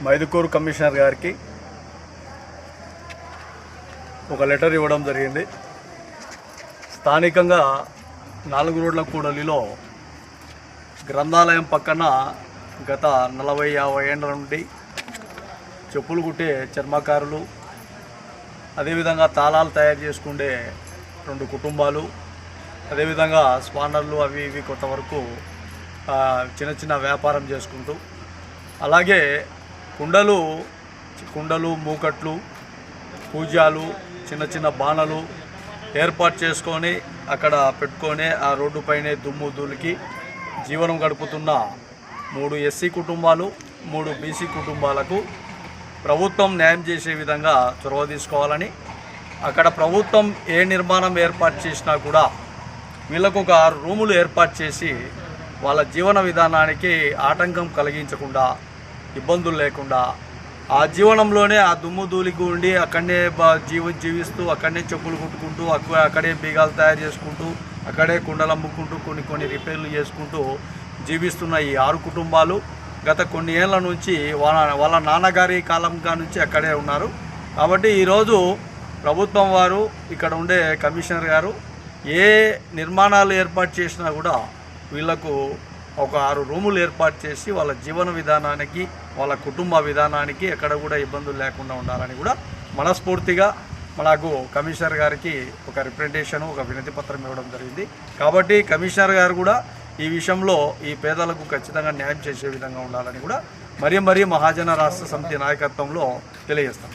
Mydukur commissioner గారికి ఒక letter ఇవ్వడం జరిగింది. స్థానికంగా 4 రోడ్ల కూడలిలో గ్రంథాలయం పక్కన గత 40-50 ఏళ్ల నుండి చెప్పులు కుట్టే చర్మకారులు, అదేవిధంగా తాళాలు తయారు చేసుకునే 2 కుటుంబాలు, అదేవిధంగా స్పానర్లు అవి ఇవి కొంతవరకు చిన్న చిన్న వ్యాపారం చేసుకుంటూ, అలాగే కుండలు మూకట్లు, పూజాలు, చిన్న చిన్న బాణలు ఏర్పాటు చేసుకొని అక్కడ పెట్టుకొని ఆ రోడ్డు పైనే దుమ్ము ధూళికి జీవనం గడుపుతున్న 3 ఎస్సీ కుటుంబాలు, 3 బీసీ కుటుంబాలకు ప్రభుత్వం న్యాయం చేసే విధంగా చొరవ తీసుకోవాలని, అక్కడ ప్రభుత్వం ఏ నిర్మాణం ఏర్పాటు చేసినా కూడా వీళ్ళకు ఒక 6 రూములు ఏర్పాటు చేసి వాళ్ళ జీవన విధానానికి ఆటంకం కలిగించకుండా, ఇబ్బందులు లేకుండా ఆ జీవనంలోనే ఆ దుమ్ము ధూళికి ఉండి అక్కడనే జీవిస్తూ అక్కడనే చెప్పులు కుట్టుకుంటూ అక్కడే బీగాలు తయారు చేసుకుంటూ అక్కడే కుండలు అమ్ముకుంటూ కొన్ని రిపేర్లు చేసుకుంటూ జీవిస్తున్న ఈ 6 కుటుంబాలు గత కొన్ని ఏళ్ల నుంచి వాళ్ళ నాన్నగారి కాలంగా నుంచి అక్కడే ఉన్నారు. కాబట్టి ఈరోజు ప్రభుత్వం వారు, ఇక్కడ ఉండే కమిషనర్ గారు ఏ నిర్మాణాలు ఏర్పాటు చేసినా కూడా వీళ్లకు ఒక 6 రూములు ఏర్పాటు చేసి వాళ్ళ జీవన విధానానికి, వాళ్ళ కుటుంబ విధానానికి ఎక్కడ కూడా ఇబ్బందులు లేకుండా ఉండాలని కూడా మనస్ఫూర్తిగా మనకు కమిషనర్ గారికి ఒక రిప్రజెంటేషన్, ఒక వినతి పత్రం ఇవ్వడం జరిగింది. కాబట్టి కమిషనర్ గారు కూడా ఈ విషయంలో ఈ పేదలకు ఖచ్చితంగా న్యాయం చేసే విధంగా ఉండాలని కూడా మరీ మహాజన రాష్ట్ర సమితి నాయకత్వంలో తెలియజేస్తాం.